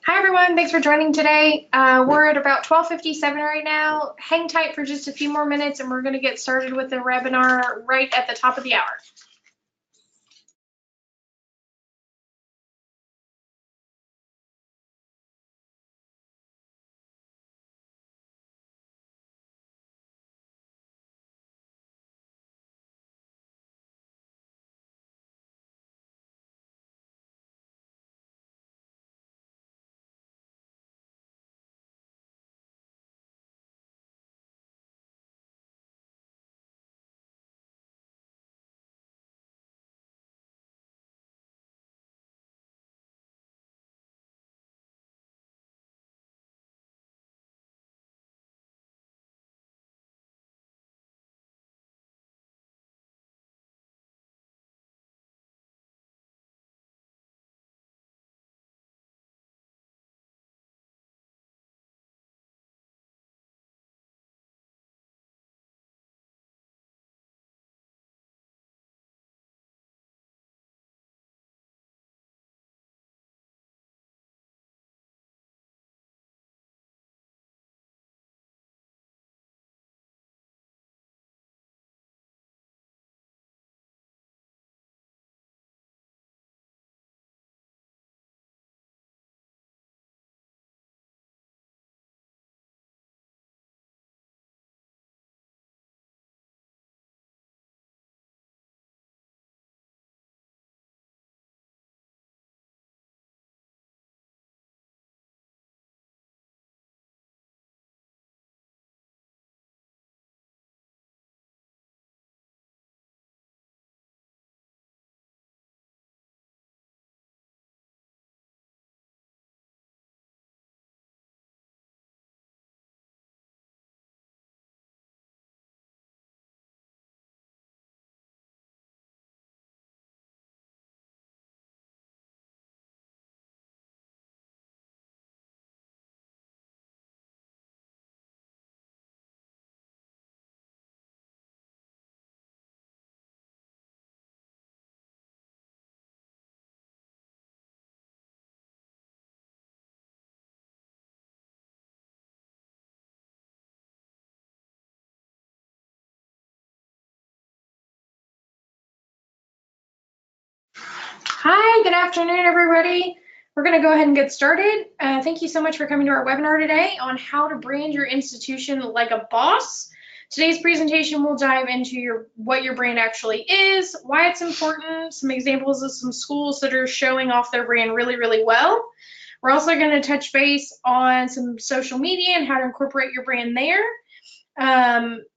Hi everyone, thanks for joining today. We're at about 12:57 right now. Hang tight for just a few more minutes and we're going to get started with the webinar right at the top of the hour. Hi, good afternoon everybody. We're going to go ahead and get started. Thank you so much for coming to our webinar today on how to brand your institution like a boss. Today's presentation will dive into what your brand actually is, why it's important, some examples of some schools that are showing off their brand really, really well. We're also going to touch base on some social media and how to incorporate your brand there.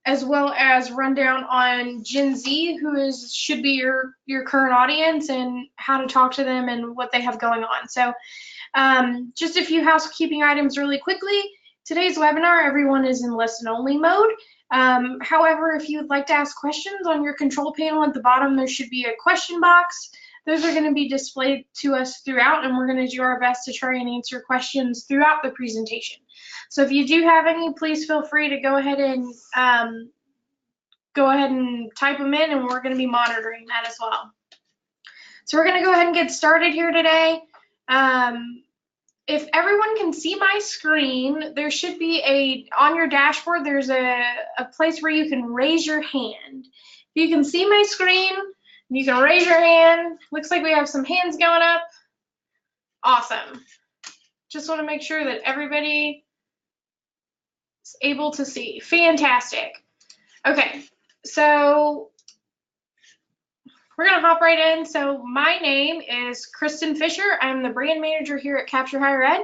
As well as rundown on JinZ, who should be your current audience, and how to talk to them and what they have going on. So just a few housekeeping items really quickly. Today's webinar, everyone is in listen only mode. However, if you would like to ask questions, on your control panel at the bottom, there should be a question box. Those are going to be displayed to us throughout, and we're going to do our best to try and answer questions throughout the presentation. So if you do have any, please feel free to go ahead and type them in, and we're going to be monitoring that as well. So we're going to go ahead and get started here today. If everyone can see my screen, there should be on your dashboard, there's a place where you can raise your hand. If you can see my screen, you can raise your hand. Looks like we have some hands going up. Awesome. Just want to make sure that everybody is able to see. Fantastic. Okay, so we're going to hop right in. So my name is Kristen Fisher. I'm the brand manager here at Capture Higher Ed.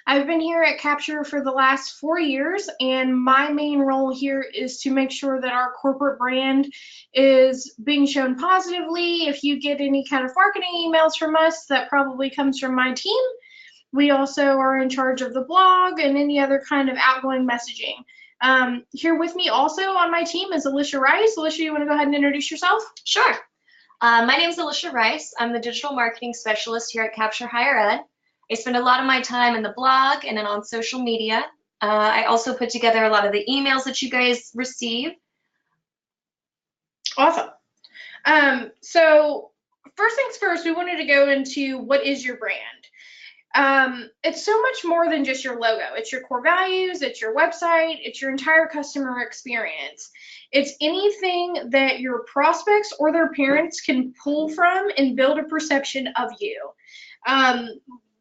I've been here at Capture for the last 4 years, and my main role here is to make sure that our corporate brand is being shown positively. If you get any kind of marketing emails from us, that probably comes from my team. We also are in charge of the blog and any other kind of outgoing messaging. Here with me also on my team is Alysha Rice. Alysha, you want to go ahead and introduce yourself? Sure. My name is Alysha Rice. I'm the digital marketing specialist here at Capture Higher Ed. I spend a lot of my time in the blog and then on social media. I also put together a lot of the emails that you guys receive. Awesome. So first things first, we wanted to go into what is your brand. It's so much more than just your logo. It's your core values, it's your website, it's your entire customer experience. It's anything that your prospects or their parents can pull from and build a perception of you.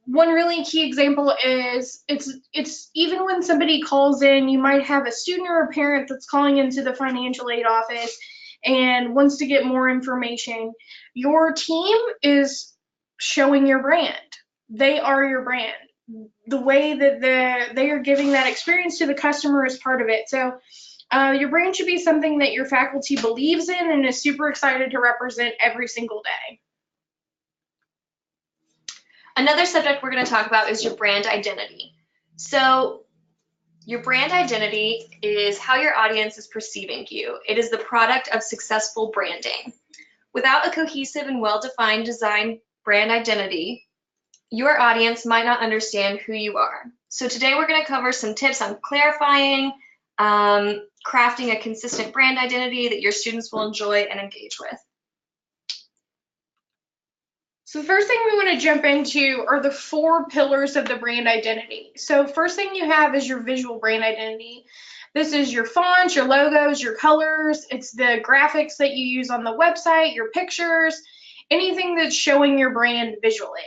One really key example is it's even when somebody calls in, you might have a student or a parent that's calling into the financial aid office and wants to get more information. Your team is showing your brand. They are your brand. The way that they are giving that experience to the customer is part of it. So your brand should be something that your faculty believes in and is super excited to represent every single day. Another subject we're going to talk about is your brand identity. So your brand identity is how your audience is perceiving you. It is the product of successful branding. Without a cohesive and well-defined design brand identity, your audience might not understand who you are. So today we're going to cover some tips on clarifying, crafting a consistent brand identity that your students will enjoy and engage with. So the first thing we want to jump into are the 4 pillars of the brand identity. So first thing you have is your visual brand identity. This is your fonts, your logos, your colors. It's the graphics that you use on the website, your pictures, anything that's showing your brand visually.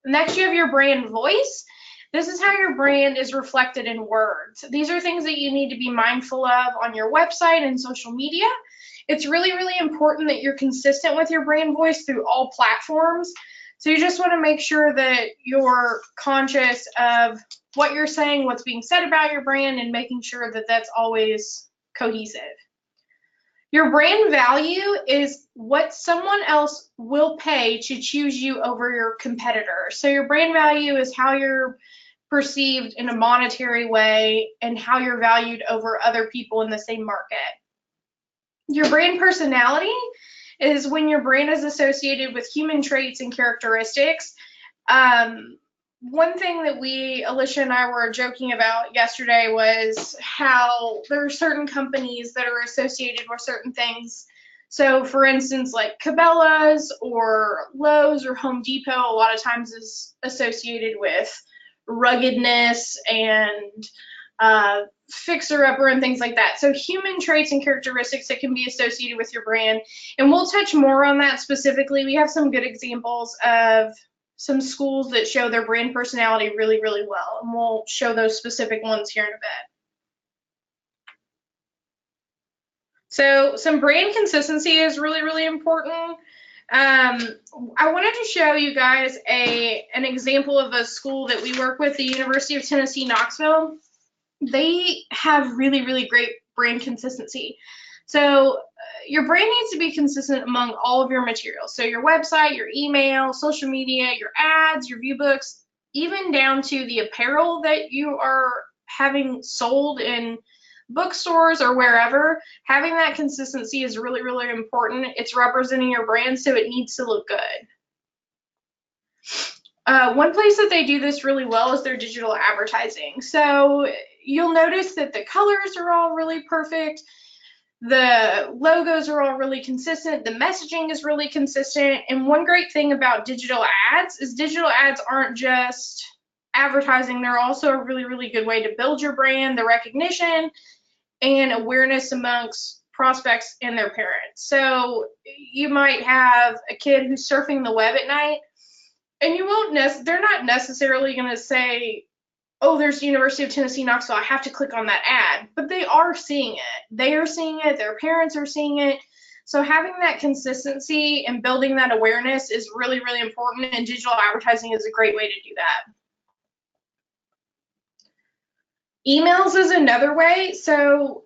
Next, you have your brand voice. This is how your brand is reflected in words. These are things that you need to be mindful of on your website and social media. It's really, really important that you're consistent with your brand voice through all platforms. So you just want to make sure that you're conscious of what you're saying, what's being said about your brand, and making sure that that's always cohesive. Your brand value is what someone else will pay to choose you over your competitor. So your brand value is how you're perceived in a monetary way and how you're valued over other people in the same market. Your brand personality is when your brand is associated with human traits and characteristics. One thing that Alysha and I were joking about yesterday was how there are certain companies that are associated with certain things. So for instance, like Cabela's or Lowe's or Home Depot a lot of times is associated with ruggedness and fixer-upper and things like that. So human traits and characteristics that can be associated with your brand. And we'll touch more on that specifically. We have some good examples of some schools that show their brand personality really, really well. And we'll show those specific ones here in a bit. So some brand consistency is really, really important. I wanted to show you guys an example of a school that we work with, the University of Tennessee, Knoxville. They have really, really great brand consistency. So your brand needs to be consistent among all of your materials. So your website, your email, social media, your ads, your view books, even down to the apparel that you are having sold in bookstores or wherever. Having that consistency is really, really important. It's representing your brand, so it needs to look good. One place that they do this really well is their digital advertising. So you'll notice that the colors are all really perfect. The logos are all really consistent. The messaging is really consistent. And one great thing about digital ads is digital ads aren't just advertising. They're also a really, really good way to build your brand, the recognition, and awareness amongst prospects and their parents. So you might have a kid who's surfing the web at night, and they're not necessarily going to say, oh, there's the University of Tennessee, Knoxville, I have to click on that ad. But they are seeing it. They are seeing it. Their parents are seeing it. So having that consistency and building that awareness is really, really important, and digital advertising is a great way to do that. Emails is another way. So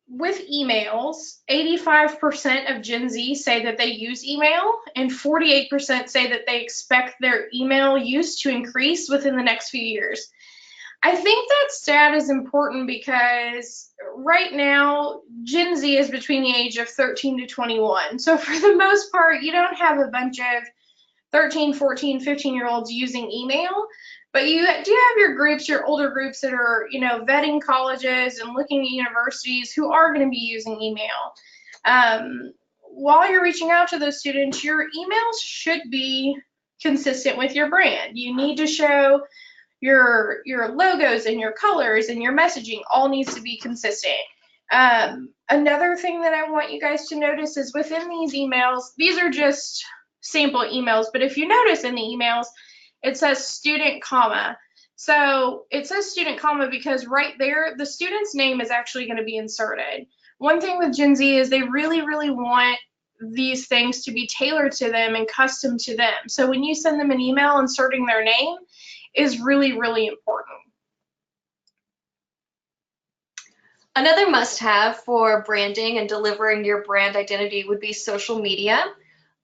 with emails, 85% of Gen Z say that they use email, and 48% say that they expect their email use to increase within the next few years. I think that stat is important because right now, Gen Z is between the age of 13 to 21. So for the most part, you don't have a bunch of 13, 14, 15-year-olds using email. But you do have your groups, your older groups that are, vetting colleges and looking at universities who are going to be using email. While you're reaching out to those students, your emails should be consistent with your brand. You need to show your logos and your colors and your messaging all needs to be consistent. Another thing that I want you guys to notice is within these emails, these are just sample emails, but if you notice in the emails, it says student, comma. So it says student, comma, because right there, the student's name is actually going to be inserted. One thing with JinZ is they really, really want these things to be tailored to them and custom to them. So when you send them an email, inserting their name is really, really important. Another must-have for branding and delivering your brand identity would be social media.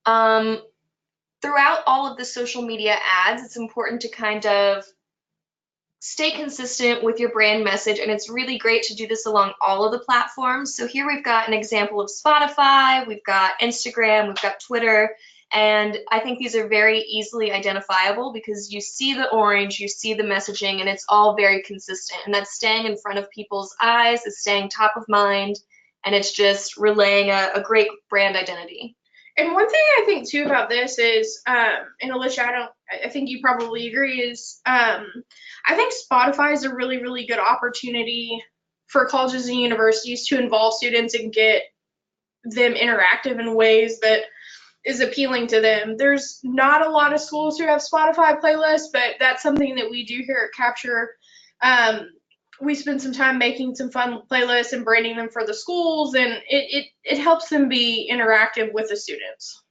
Throughout all of the social media ads, it's important to kind of stay consistent with your brand message, and it's really great to do this along all of the platforms. So here we've got an example of Spotify, we've got Instagram, we've got Twitter, and I think these are very easily identifiable because you see the orange, you see the messaging, and it's all very consistent, and that's staying in front of people's eyes, it's staying top of mind, and it's just relaying a great brand identity. And one thing I think too about this is, and Alysha, I think you probably agree, is I think Spotify is a really, really good opportunity for colleges and universities to involve students and get them interactive in ways that is appealing to them. There's not a lot of schools who have Spotify playlists, but that's something that we do here at Capture. We spend some time making some fun playlists and branding them for the schools, and it helps them be interactive with the students.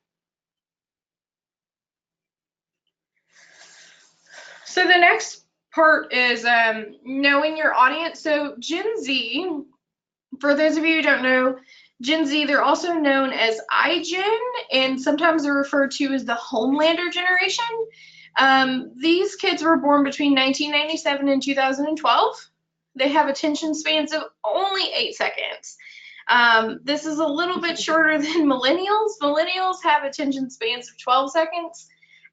So the next part is knowing your audience. So JinZ, for those of you who don't know, JinZ, they're also known as iGen, and sometimes they're referred to as the Homelander generation. These kids were born between 1997 and 2012. They have attention spans of only 8 seconds. This is a little bit shorter than millennials. Millennials have attention spans of 12 seconds.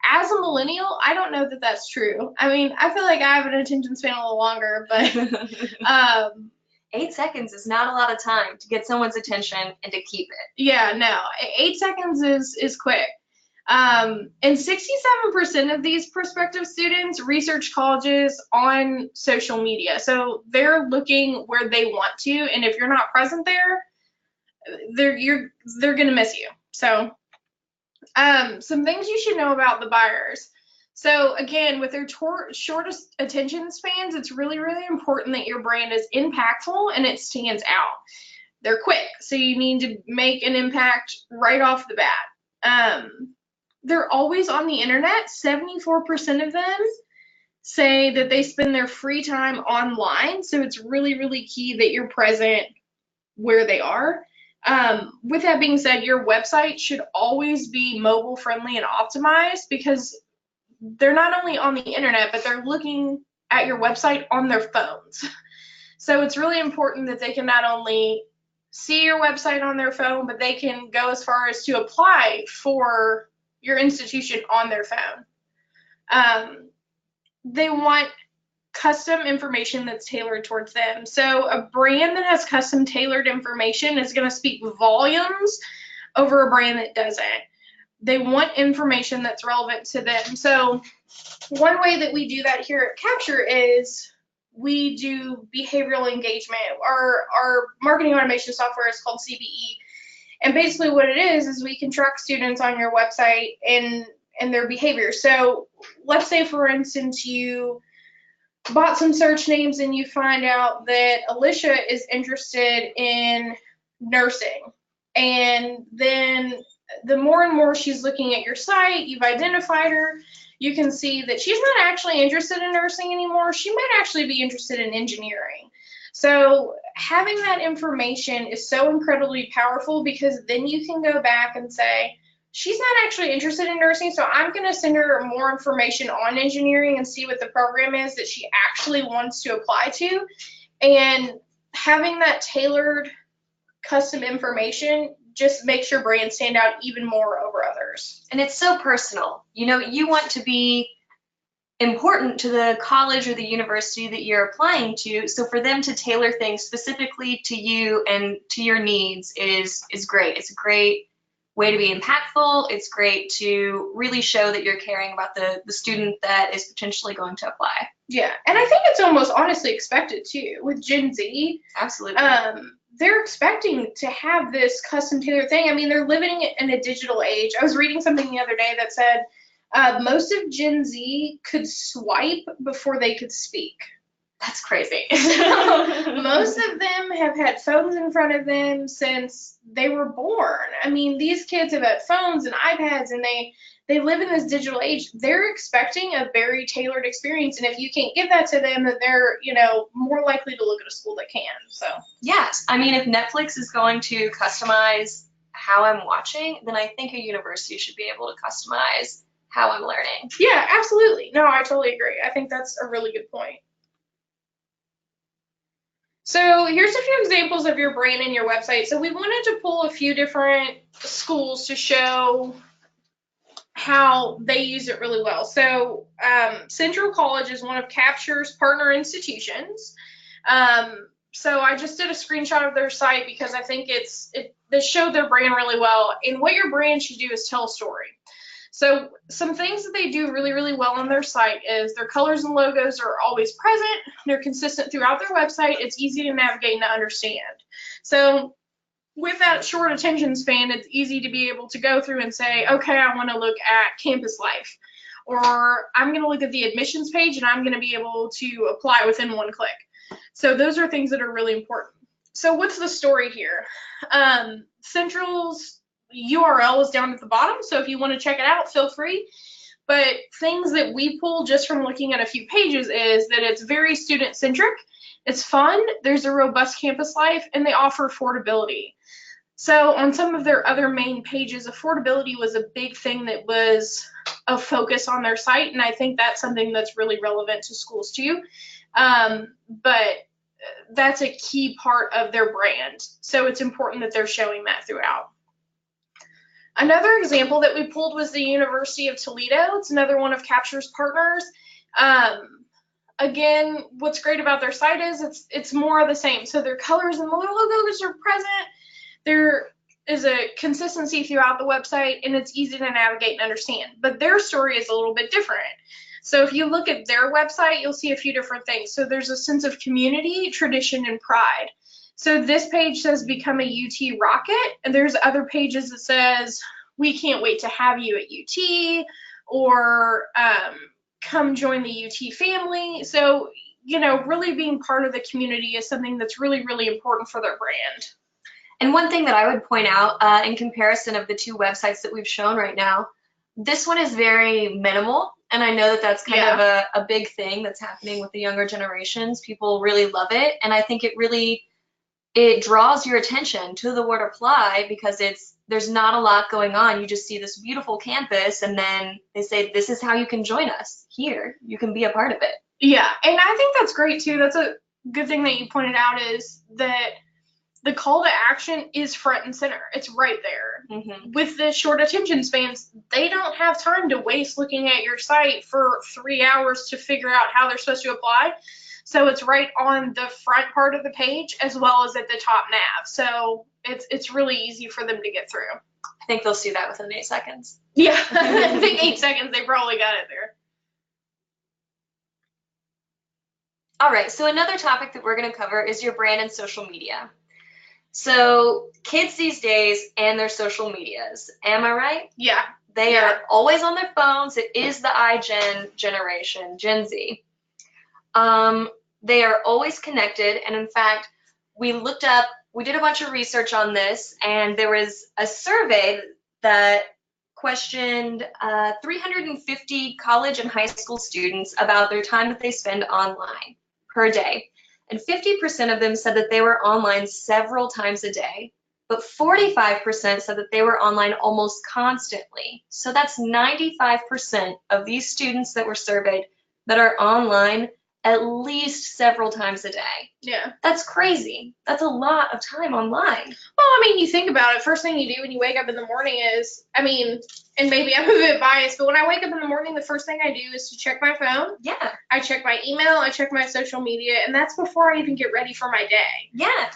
As a millennial, I don't know that that's true. I mean, I feel like I have an attention span a little longer, but 8 seconds is not a lot of time to get someone's attention and to keep it. Yeah, no, 8 seconds is quick. And 67% of these prospective students research colleges on social media. So they're looking where they want to, and if you're not present there, they're gonna miss you. So some things you should know about the buyers. So again, with their shortest attention spans, it's really, really important that your brand is impactful and it stands out. They're quick, so you need to make an impact right off the bat. They're always on the internet. 74% of them say that they spend their free time online, so it's really, really key that you're present where they are. With that being said, your website should always be mobile friendly and optimized because they're not only on the internet, but they're looking at your website on their phones. So it's really important that they can not only see your website on their phone, but they can go as far as to apply for your institution on their phone. They want custom information that's tailored towards them. So a brand that has custom tailored information is going to speak volumes over a brand that doesn't. They want information that's relevant to them. So one way that we do that here at Capture is we do behavioral engagement. Our marketing automation software is called CBE. And basically what it is we can track students on your website and their behavior. So let's say, for instance, you bought some search names and you find out that Alysha is interested in nursing. And then the more and more she's looking at your site, you've identified her, you can see that she's not actually interested in nursing anymore. She might actually be interested in engineering. So having that information is so incredibly powerful because then you can go back and say, she's not actually interested in nursing, so I'm going to send her more information on engineering and see what the program is that she actually wants to apply to. And having that tailored custom information just makes your brand stand out even more over others. And it's so personal. You know, you want to be important to the college or the university that you're applying to, so for them to tailor things specifically to you and to your needs is great. It's a great way to be impactful. It's great to really show that you're caring about the student that is potentially going to apply. Yeah, and I think it's almost honestly expected too with Gen Z. Absolutely. They're expecting to have this custom tailored thing. I mean, they're living in a digital age. I was reading something the other day that said most of Gen Z could swipe before they could speak. That's crazy. Most of them have had phones in front of them since they were born. I mean, these kids have had phones and iPads, and they live in this digital age. They're expecting a very tailored experience, and if you can't give that to them, then they're, more likely to look at a school that can. So yes, I mean, if Netflix is going to customize how I'm watching, then I think a university should be able to customize how I'm learning. Yeah, absolutely. No, I totally agree. I think that's a really good point. So here's a few examples of your brand and your website. So we wanted to pull a few different schools to show how they use it really well. So Central College is one of Capture's partner institutions. So I just did a screenshot of their site because I think they showed their brand really well. And what your brand should do is tell a story. So some things that they do really, really well on their site is their colors and logos are always present. They're consistent throughout their website. It's easy to navigate and to understand. So with that short attention span, it's easy to be able to go through and say, okay, I want to look at campus life, or I'm going to look at the admissions page and I'm going to be able to apply within one click. So those are things that are really important. So what's the story here? Central's URL is down at the bottom, so if you want to check it out, feel free. But things that we pull just from looking at a few pages is that it's very student-centric, it's fun, there's a robust campus life, and they offer affordability. So on some of their other main pages, affordability was a big thing that was a focus on their site, and I think that's something that's really relevant to schools too. But that's a key part of their brand, so it's important that they're showing that throughout. Another example that we pulled was the University of Toledo. It's another one of Capture's partners. Again, what's great about their site is it's more of the same. So their colors and logos are present. There is a consistency throughout the website, and it's easy to navigate and understand. But their story is a little bit different. So if you look at their website, you'll see a few different things. So there's a sense of community, tradition, and pride. So this page says become a UT Rocket, and there's other pages that says we can't wait to have you at UT, or come join the UT family. So, really being part of the community is something that's really, really important for their brand. And one thing that I would point out in comparison of the two websites that we've shown right now, this one is very minimal. And I know that that's kind of a big thing that's happening with the younger generations. People really love it. And I think it draws your attention to the word apply because there's not a lot going on. You just see this beautiful campus, and then they say, this is how you can join us here. You can be a part of it. Yeah, and I think that's great too. That's a good thing that you pointed out, is that the call to action is front and center. It's right there. Mm-hmm. With the short attention spans, they don't have time to waste looking at your site for 3 hours to figure out how they're supposed to apply. So it's right on the front part of the page as well as at the top nav. So it's really easy for them to get through. I think they'll see that within 8 seconds. Yeah, I think 8 seconds, they probably got it there. All right, so another topic that we're going to cover is your brand and social media. So kids these days and their social medias, am I right? Yeah. They are always on their phones. It is the iGen generation, Gen Z. They are always connected, and in fact, we did a bunch of research on this, and there was a survey that questioned 350 college and high school students about their time that they spend online per day. And 50% of them said that they were online several times a day, but 45% said that they were online almost constantly. So that's 95% of these students that were surveyed that are online at least several times a day. Yeah. That's crazy. That's a lot of time online. Well, I mean, you think about it, first thing you do when you wake up in the morning is, and maybe I'm a bit biased, but when I wake up in the morning, the first thing I do is to check my phone. Yeah. I check my email, I check my social media, and that's before I even get ready for my day. Yeah.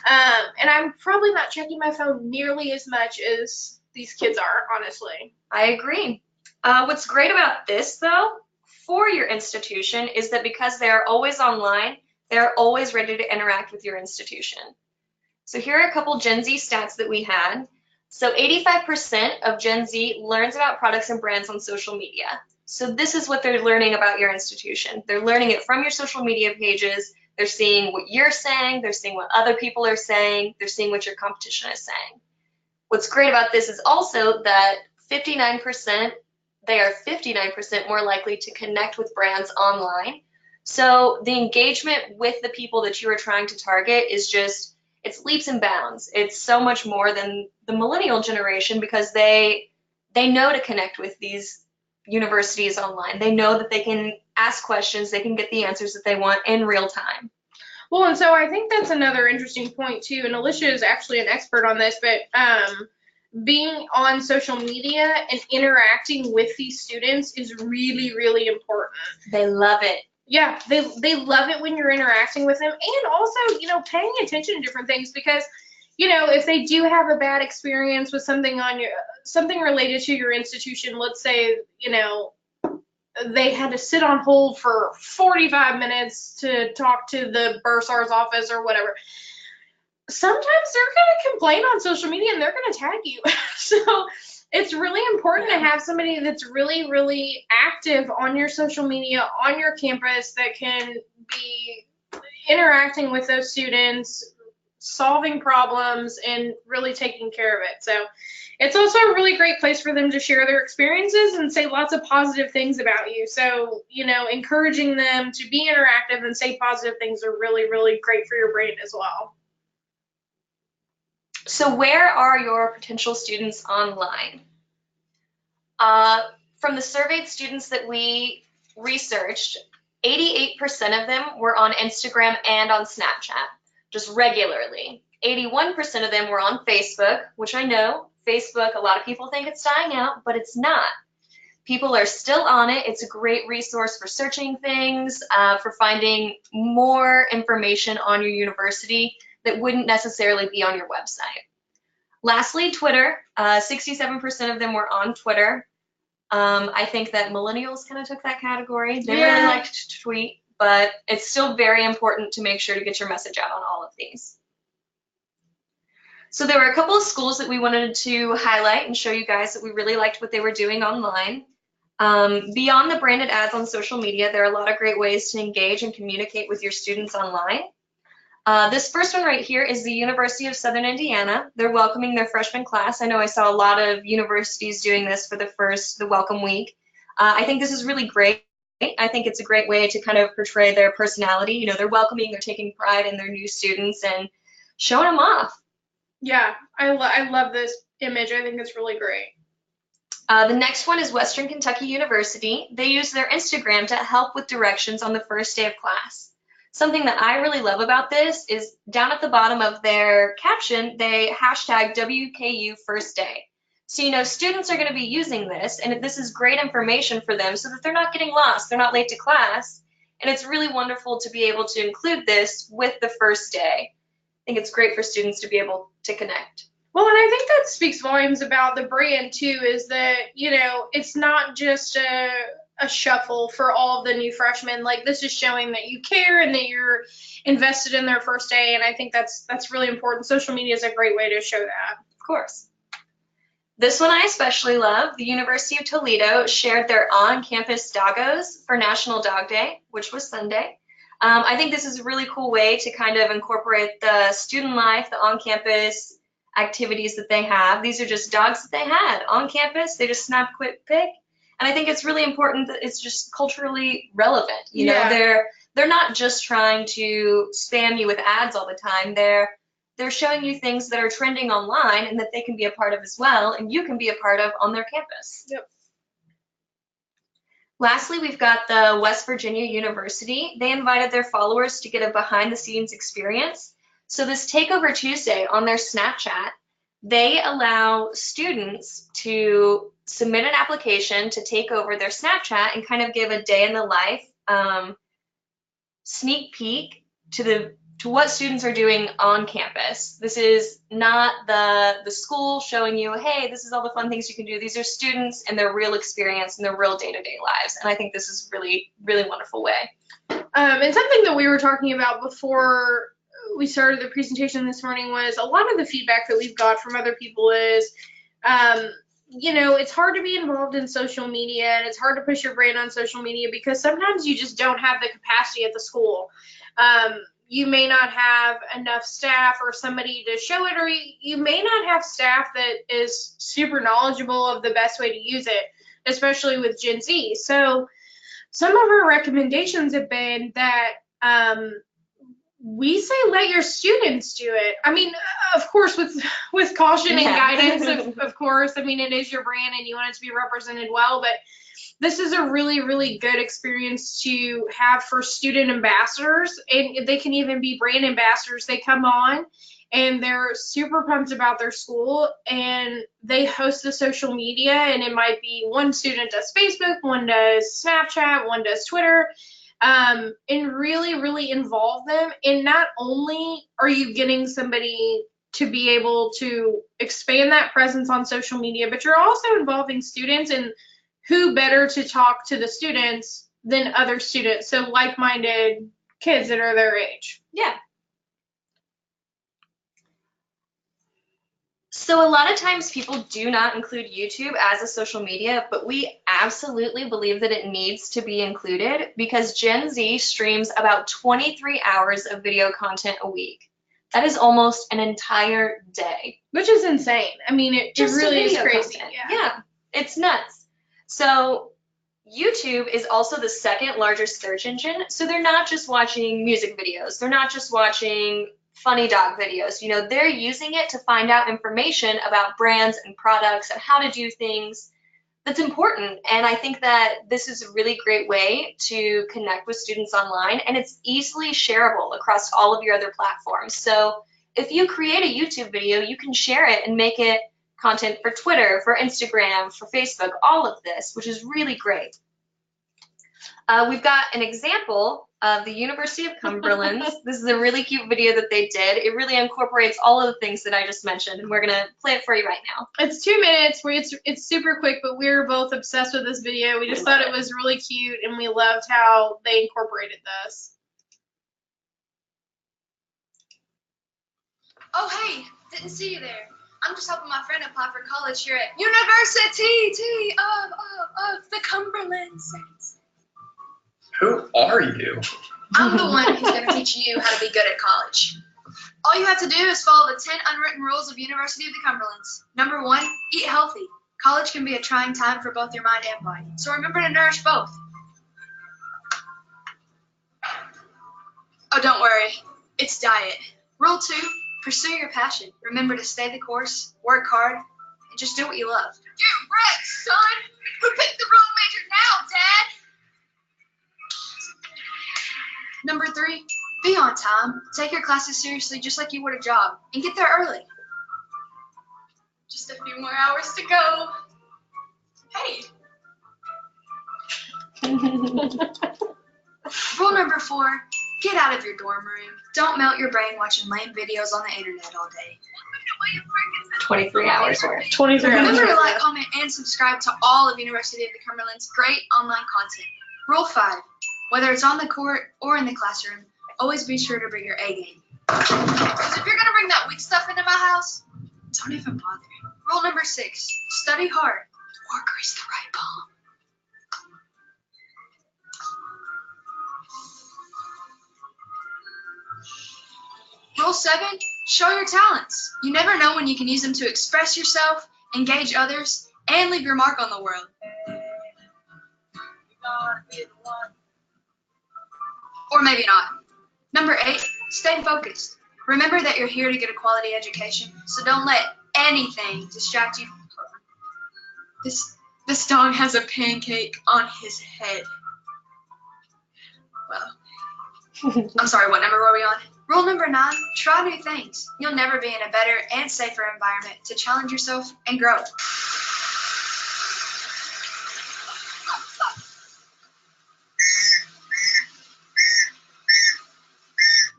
And I'm probably not checking my phone nearly as much as these kids are, honestly. I agree. What's great about this, though, for your institution is that because they are always online, they're always ready to interact with your institution. So here are a couple Gen Z stats that we had. So 85% of Gen Z learns about products and brands on social media. So this is what they're learning about your institution. They're learning it from your social media pages. They're seeing what you're saying. They're seeing what other people are saying. They're seeing what your competition is saying. What's great about this is also that 59%, they are 59% more likely to connect with brands online. So the engagement with the people that you are trying to target is just, it's leaps and bounds. It's so much more than the millennial generation because they know to connect with these universities online. They know that they can ask questions, they can get the answers that they want in real time. Well, and so I think that's another interesting point too, and Alysha is actually an expert on this, but being on social media and interacting with these students is really, really important. They love it. Yeah, they love it when you're interacting with them, and also, you know, paying attention to different things because, you know, if they do have a bad experience with something related to your institution, let's say, you know, they had to sit on hold for 45 minutes to talk to the bursar's office or whatever. Sometimes they're going to complain on social media and they're going to tag you. So it's really important to have somebody that's really, really active on your social media, on your campus, that can be interacting with those students, solving problems, and really taking care of it. So it's also a really great place for them to share their experiences and say lots of positive things about you. So, you know, encouraging them to be interactive and say positive things are really, really great for your brain as well. So where are your potential students online? From the surveyed students that we researched, 88% of them were on Instagram and on Snapchat, just regularly. 81% of them were on Facebook, which I know, Facebook, a lot of people think it's dying out, but it's not. People are still on it. It's a great resource for searching things, for finding more information on your university that wouldn't necessarily be on your website. Lastly, Twitter. 67% of them were on Twitter. I think that millennials kind of took that category. They really liked to tweet, but it's still very important to make sure to get your message out on all of these. So there were a couple of schools that we wanted to highlight and show you guys that we really liked what they were doing online. Beyond the branded ads on social media, there are a lot of great ways to engage and communicate with your students online. This first one right here is the University of Southern Indiana. They're welcoming their freshman class. I know I saw a lot of universities doing this for the welcome week. I think this is really great. I think it's a great way to kind of portray their personality. You know, they're welcoming, they're taking pride in their new students and showing them off. Yeah, I love this image. I think it's really great. The next one is Western Kentucky University. They use their Instagram to help with directions on the first day of class. Something that I really love about this is down at the bottom of their caption, they hashtag WKU first day. So, you know, students are going to be using this, and this is great information for them so that they're not getting lost, they're not late to class, and it's really wonderful to be able to include this with the first day. I think it's great for students to be able to connect. Well, and I think that speaks volumes about the brand too, is that, you know, it's not just a shuffle for all of the new freshmen. Like, this is showing that you care and that you're invested in their first day, and I think that's really important. Social media is a great way to show that. Of course. This one I especially love. The University of Toledo shared their on-campus doggos for National Dog Day, which was Sunday. I think this is a really cool way to kind of incorporate the student life, the on-campus activities that they have. These are just dogs that they had on campus. They just snapped a quick pic. And I think it's really important that it's just culturally relevant. You know, they're not just trying to spam you with ads all the time. They're showing you things that are trending online and that they can be a part of as well, and you can be a part of on their campus. Yep. Lastly, we've got the West Virginia University. They invited their followers to get a behind-the-scenes experience. So this Takeover Tuesday on their Snapchat, they allow students to submit an application to take over their Snapchat and kind of give a day in the life sneak peek to to what students are doing on campus. This is not the school showing you, hey, this is all the fun things you can do. These are students and their real experience and their real day-to-day lives. And I think this is really, really wonderful way. And something that we were talking about before we started the presentation this morning was a lot of the feedback that we've got from other people is, you know, it's hard to be involved in social media and it's hard to push your brand on social media because sometimes you just don't have the capacity at the school. You may not have enough staff or somebody to show it, or you may not have staff that is super knowledgeable of the best way to use it, especially with JinZ. So some of our recommendations have been that we say let your students do it. I mean, of course, with caution and guidance, of course. I mean, it is your brand and you want it to be represented well, but this is a really, really good experience to have for student ambassadors, and they can even be brand ambassadors. They come on and they're super pumped about their school and they host the social media, and it might be one student does Facebook, one does Snapchat, one does Twitter, and really, really involve them. And not only are you getting somebody to be able to expand that presence on social media, but you're also involving students, and who better to talk to the students than other students, so like-minded kids that are their age. Yeah. So a lot of times people do not include YouTube as a social media, but we absolutely believe that it needs to be included because JinZ streams about 23 hours of video content a week. That is almost an entire day. Which is insane. I mean, it really is crazy. Yeah, it's nuts. So YouTube is also the second largest search engine. So they're not just watching music videos. They're not just watching funny dog videos. You know, they're using it to find out information about brands and products and how to do things that's important. And I think that this is a really great way to connect with students online, and it's easily shareable across all of your other platforms. So if you create a YouTube video, you can share it and make it content for Twitter, for Instagram, for Facebook, all of this, which is really great. We've got an example of the University of Cumberlands. This is a really cute video that they did. It really incorporates all of the things that I just mentioned, and we're gonna play it for you right now. It's 2 minutes, it's super quick, but we were both obsessed with this video. We just thought it was really cute, and we loved how they incorporated this. Oh, hey, didn't see you there. I'm just helping my friend apply for college here at University of the Cumberlands. Who are you? I'm the one who's going to teach you how to be good at college. All you have to do is follow the 10 unwritten rules of University of the Cumberlands. Number 1, eat healthy. College can be a trying time for both your mind and body, so remember to nourish both. Oh, don't worry. It's diet. Rule 2, pursue your passion. Remember to stay the course, work hard, and just do what you love. Get wrecked, son! Who picked the wrong major now, Dad? Number 3, be on time. Take your classes seriously just like you would a job, and get there early. Just a few more hours to go. Hey. Rule number 4, get out of your dorm room. Don't melt your brain watching lame videos on the internet all day. 23 hours worth. 23 hours. Remember to like, comment, and subscribe to all of University of the Cumberland's great online content. Rule 5, whether it's on the court or in the classroom, always be sure to bring your A game. Because if you're going to bring that weak stuff into my house, don't even bother. Rule number 6, study hard or grease the right palm. Rule 7, show your talents. You never know when you can use them to express yourself, engage others, and leave your mark on the world. Or maybe not. Number 8, stay focused. Remember that you're here to get a quality education, so don't let anything distract you. This dog has a pancake on his head. Well, I'm sorry, what number were we on? Rule number 9, try new things. You'll never be in a better and safer environment to challenge yourself and grow.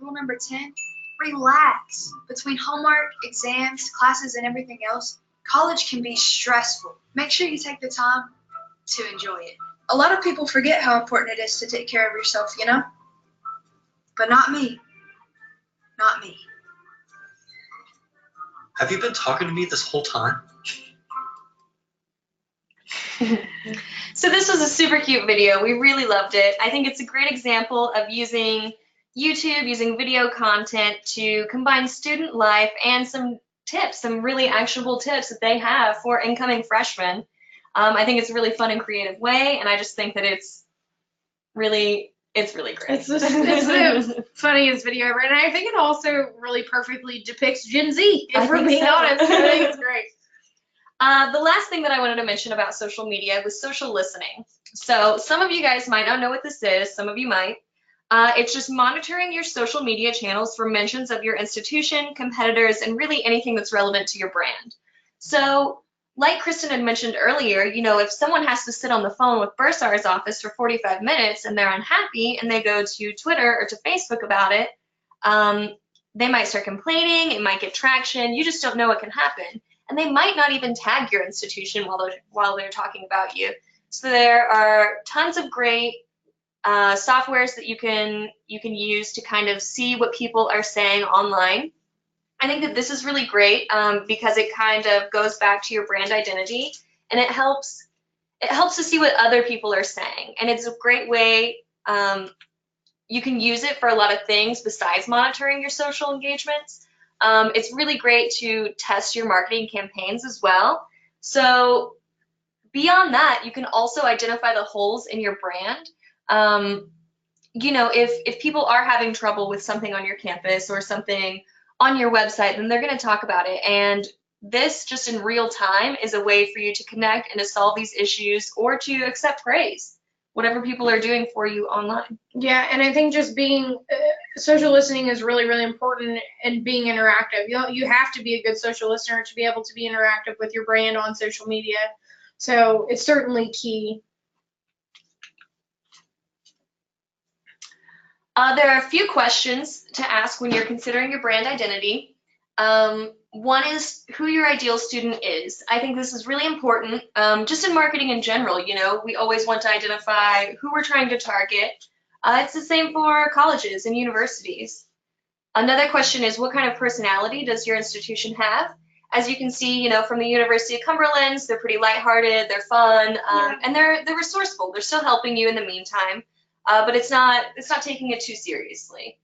Rule number number 10, relax. Between homework, exams, classes, and everything else, college can be stressful. Make sure you take the time to enjoy it. A lot of people forget how important it is to take care of yourself, you know? But not me. Not me. Have you been talking to me this whole time? So this was a super cute video. We really loved it. I think it's a great example of using YouTube, using video content to combine student life and some tips, some really actionable tips that they have for incoming freshmen. I think it's a really fun and creative way, and I just think that it's really great. It's the funniest video ever, and I think it also really perfectly depicts Gen Z, if we're being honest. I think it's great. The last thing that I wanted to mention about social media was social listening. So some of you guys might not know what this is, some of you might. It's just monitoring your social media channels for mentions of your institution, competitors, and really anything that's relevant to your brand. So like Kristen had mentioned earlier, you know, if someone has to sit on the phone with Bursar's office for 45 minutes and they're unhappy and they go to Twitter or to Facebook about it, they might start complaining, it might get traction, you just don't know what can happen. And they might not even tag your institution while they're talking about you. So there are tons of great softwares that you can use to kind of see what people are saying online. I think that this is really great because it kind of goes back to your brand identity, and it helps to see what other people are saying. And it's a great way, you can use it for a lot of things besides monitoring your social engagements. It's really great to test your marketing campaigns as well. So beyond that, you can also identify the holes in your brand. You know, if people are having trouble with something on your campus or something on your website, then they're going to talk about it. And this, just in real time, is a way for you to connect and to solve these issues or to accept praise, whatever people are doing for you online. Yeah, and I think just being social listening is really, really important, and being interactive. You have to be a good social listener to be able to be interactive with your brand on social media. So it's certainly key. There are a few questions to ask when you're considering your brand identity. One is who your ideal student is. I think this is really important, just in marketing in general. You know, we always want to identify who we're trying to target. It's the same for colleges and universities. Another question is, what kind of personality does your institution have? As you can see, you know, from the University of Cumberlands, they're pretty lighthearted, they're fun, and they're resourceful. They're still helping you in the meantime, but it's not taking it too seriously.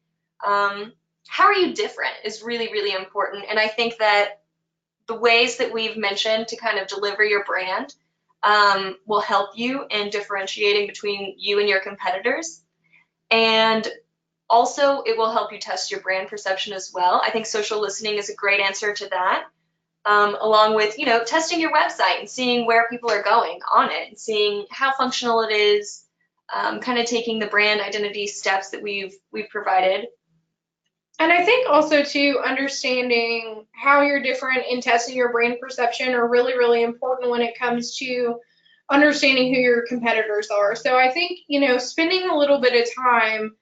How are you different is really, really important, and I think that the ways that we've mentioned to kind of deliver your brand will help you in differentiating between you and your competitors. And also, it will help you test your brand perception as well. I think social listening is a great answer to that, along with, you know, testing your website and seeing where people are going on it and seeing how functional it is, kind of taking the brand identity steps that we've provided. And I think also too, understanding how you're different and testing your brand perception are really, really important when it comes to understanding who your competitors are. So I think, you know, spending a little bit of time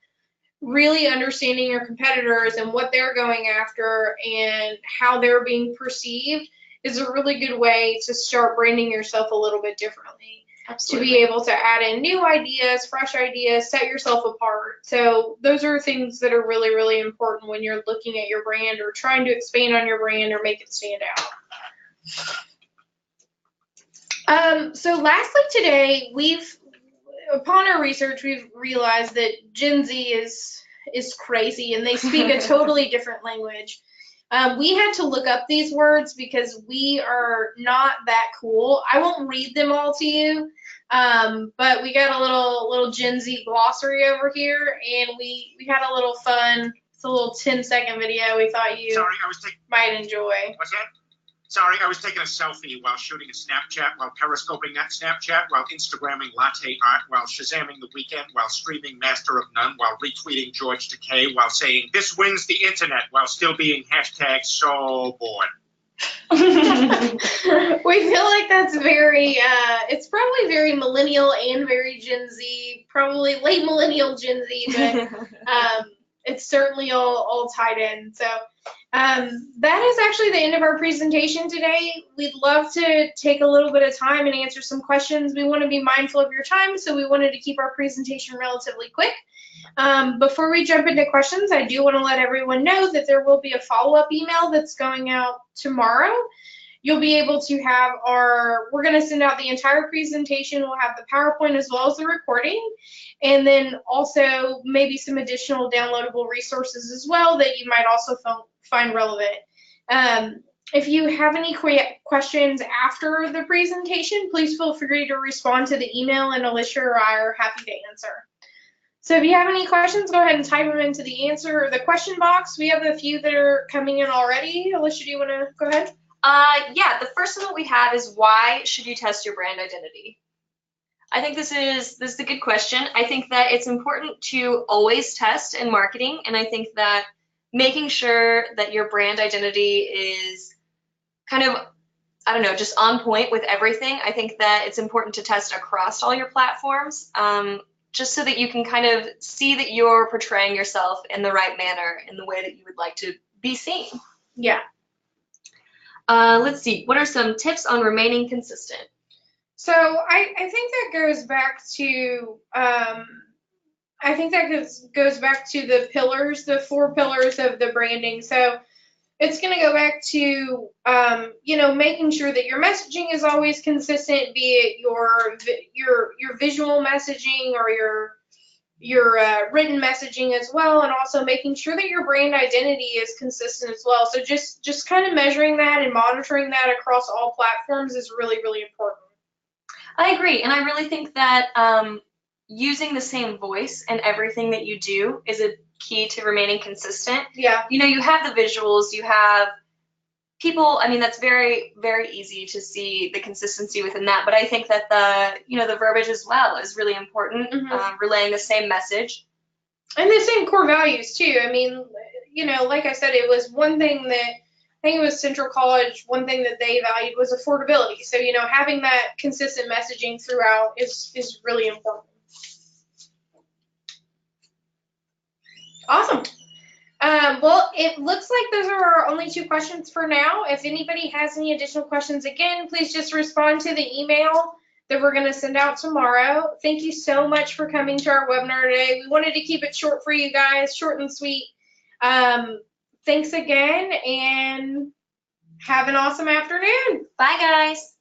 really understanding your competitors and what they're going after and how they're being perceived is a really good way to start branding yourself a little bit differently. Absolutely. To be able to add in new ideas, fresh ideas, set yourself apart. So those are things that are really, really important when you're looking at your brand or trying to expand on your brand or make it stand out. So lastly today, upon our research, we've realized that Gen Z is crazy and they speak a totally different language. We had to look up these words because we are not that cool. I won't read them all to you, but we got a little JinZ Glossary over here, and we had a little fun. It's a little 10-second video we thought you might enjoy. What's that? Sorry, I was taking a selfie while shooting a Snapchat, while periscoping that Snapchat, while Instagramming latte art, while Shazamming The Weeknd, while streaming Master of None, while retweeting George Takei, while saying, "This wins the internet," while still being hashtag so bored. We feel like that's very, it's probably very millennial and very Gen Z, probably late millennial Gen Z, but it's certainly all tied in. So that is actually the end of our presentation today. We'd love to take a little bit of time and answer some questions. We want to be mindful of your time, so we wanted to keep our presentation relatively quick. Before we jump into questions, I do want to let everyone know that there will be a follow-up email that's going out tomorrow. You'll be able to have we're going to send out the entire presentation. We'll have the PowerPoint as well as the recording, and then also maybe some additional downloadable resources as well that you might also find relevant. If you have any questions after the presentation, please feel free to respond to the email, and Alysha or I are happy to answer. So if you have any questions, go ahead and type them into the question box. We have a few that are coming in already. Alysha, do you want to go ahead? Yeah, the first one that we have is, why should you test your brand identity? I think this is a good question. I think that it's important to always test in marketing, and I think that making sure that your brand identity is kind of, I don't know, just on point with everything. I think that it's important to test across all your platforms, just so that you can kind of see that you're portraying yourself in the right manner, in the way that you would like to be seen. Yeah. Let's see, what are some tips on remaining consistent? So I think that goes back to the pillars, the 4 pillars of the branding. So it's going to go back to making sure that your messaging is always consistent, be it your visual messaging or your written messaging as well, and also making sure that your brand identity is consistent as well. So just kind of measuring that and monitoring that across all platforms is really, really important. I agree, and I really think that using the same voice in everything that you do is a key to remaining consistent. Yeah. You have the visuals, you have people, I mean, that's very, very easy to see the consistency within that, but I think that the verbiage as well is really important, relaying the same message. And the same core values too. I mean, like I said, it was one thing that, I think it was Central College, one thing that they valued was affordability. So, having that consistent messaging throughout is really important. Awesome. Well, it looks like those are our only 2 questions for now. If anybody has any additional questions, again, please just respond to the email that we're going to send out tomorrow. Thank you so much for coming to our webinar today. We wanted to keep it short for you guys, short and sweet. Thanks again, and have an awesome afternoon. Bye, guys.